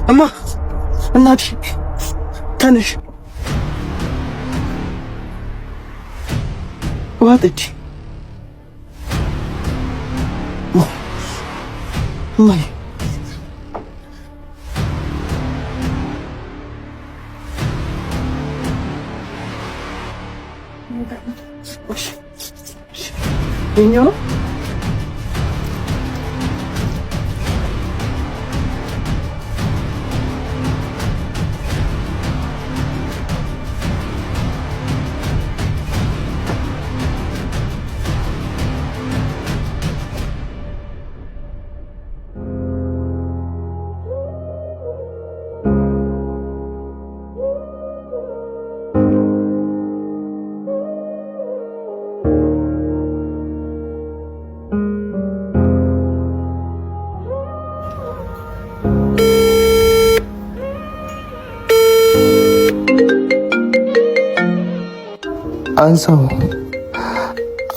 እማ እናቴ ተነሽ፣ ውሃ ጠጪ። እማዬ የእኛው ነው።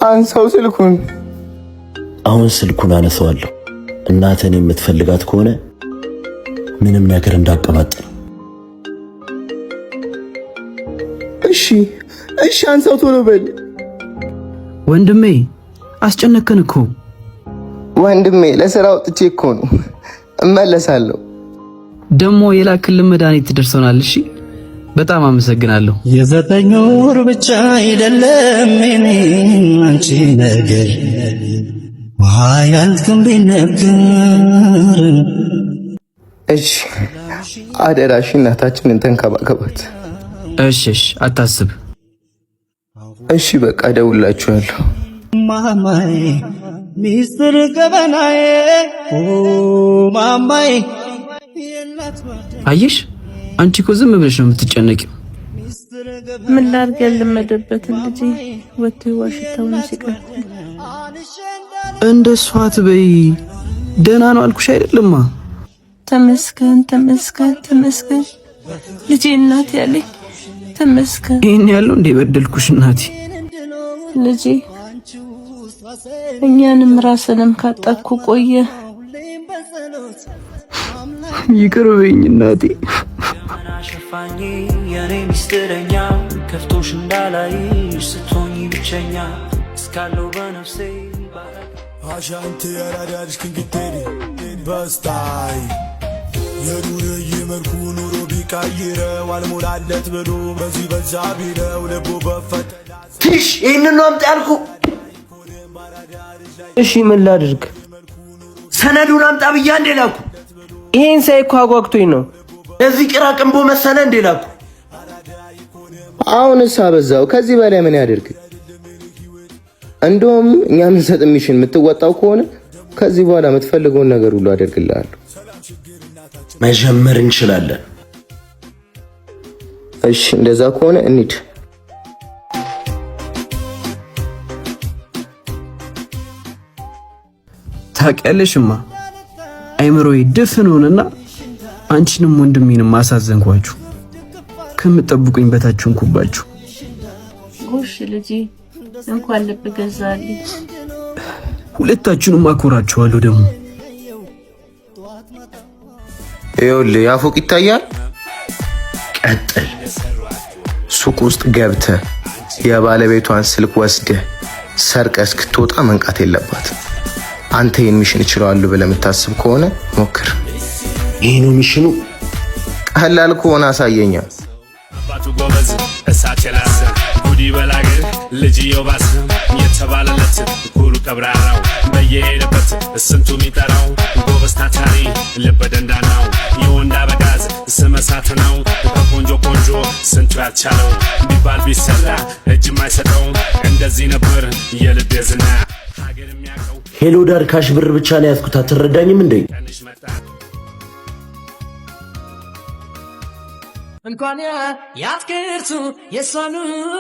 አንሳው ስልኩን። አሁን ስልኩን አነሳዋለሁ። እናትን የምትፈልጋት ከሆነ ምንም ነገር እንዳቀባጥር። እሺ አንሳው ቶሎ በል ወንድሜ። አስጨነከን እኮ ወንድሜ። ለሥራ ወጥቼ እኮ ነው፣ እመለሳለሁ። ደሞ የላክልን መድኃኒት ደርሶናል። እሺ በጣም አመሰግናለሁ። የዘጠኝ ወር ብቻ አይደለም እኔ አንቺ ነገር ዋያልክም ቢነገር። እሺ አደራሽ እናታችንን ተንከባከባት። እሺ አታስብ። እሺ በቃ እደውልላችኋለሁ። ማማዬ ሚስጥር ገበናዬ ማማዬ። አየሽ አንቺ እኮ ዝም ብለሽ ነው የምትጨነቂው። ምን ላድርግ ያልለመደበትን ልጅ ወጥቶ ዋሽታውን ሲቀር እንደሷ አትበይ። ደህና ነው አልኩሽ አይደለማ። ተመስገን ልጄ እናት ያለኝ ተመስገን። ይሄን ያለው እንደ በደልኩሽ እናቴ። ልጄ እኛንም ራስንም ካጣኩ ቆየ። ይቅር በይኝ እናቴ። ሽፋኝ የኔ ሚስጥረኛ ከፍቶሽ እንዳላይሽ ስትሆኚ ብቸኛ እስካለው በነፍሴ አሻንቲ ያራዳሽ ክንግቴሪ በስታይ የዱር የመልኩ ኑሮ ቢቀይረው አልሞላለት ብሎ በዚህ በዛ ቢለው ልቡ በፈተና ትሽ ይህንን ነው አምጣ ያልኩ። እሺ ምን ላድርግ? ሰነዱን አምጣ ብያ እንዴ ላኩ። ይሄን ሳይ እኮ አጓግቶኝ ነው። እዚህ ቅራቅንቦ መሰለ እንዴ ላኩ። አሁንስ አበዛው። ከዚህ በላይ ምን ያድርግ? እንደውም እኛ ምን ሰጥ ሚሽን የምትወጣው ከሆነ ከዚህ በኋላ የምትፈልገውን ነገር ሁሉ አደርግልሃለሁ። መጀመር እንችላለን። እሺ እንደዛ ከሆነ እንሂድ። ታውቂያለሽማ አይምሮዬ ድፍን ሆነና አንቺንም ወንድሜንም አሳዘንኳችሁ። ከምትጠብቁኝ በታችሁን ኩባችሁ። ጎሽ ልጄ እንኳን ልብ ገዛልኝ። ሁለታችሁንም አኮራችኋለሁ። ደግሞ ይኸውልህ ያ ፎቅ ይታያል። ቀጥል። ሱቅ ውስጥ ገብተህ የባለቤቷን ስልክ ወስደህ ሰርቀህ እስክትወጣ መንቃት የለባትም። አንተ ይህን ሚሽን እችላለሁ ብለህ የምታስብ ከሆነ ሞክር። ይሄ ነው ሚሽኑ። ቀላል ከሆነ አሳየኛ። አባቱ ጎበዝ እሳት የላሰ ጉዲ በላገር ልጅየው ባስ የተባለለት ኩሩ ቀብራራው በየሄደበት ስንቱ የሚጠራው ጎበዝ ታታሪ ልበ ደንዳናው የወንድ አበጋዝ ስመ እሳት ነው። ከቆንጆ ቆንጆ ስንቱ ያልቻለው ቢባል ቢሰራ እጅ የማይሰጠው እንደዚህ ነበር የልቤ ዝና። ሄሎ ዳር ካሽ ብር ብቻ ነው ያዝኩት። አትረዳኝም እንዴ? እንኳን ያትክርቱ የሷኑ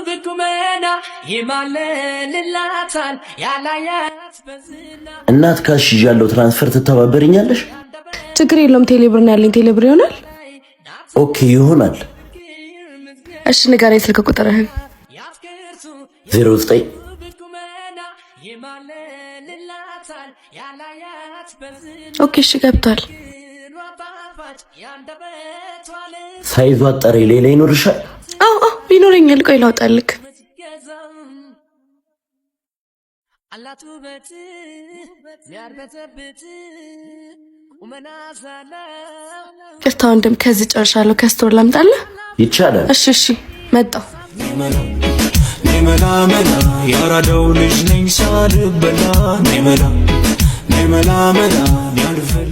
ብቁመና ይማለልላታል ያላያት በዝና። እናት ካሽ ይዣለሁ። ትራንስፈር ትተባበርኛለሽ? ችግር የለውም። ቴሌብር ነው ያለኝ። ቴሌብር ይሆናል። ኦኬ ይሆናል። እሺ ንገረኝ ስልክ ቁጥርህን። 09 ኦኬ እሺ ገብቷል። ሳይዟ አጠሬ ሌላ ይኖርሻል? አዎ ይኖረኛል። ቆይ ላውጣልክ። ቅርታ ወንድም፣ ከዚህ ጨርሻለሁ። ከስቶር ላምጣልህ? ይቻላል። እሺ መጣሁ። ኔመላ መላ ያራደው ልጅ ነኝ ሳልበላ ኔመላ ያልፈል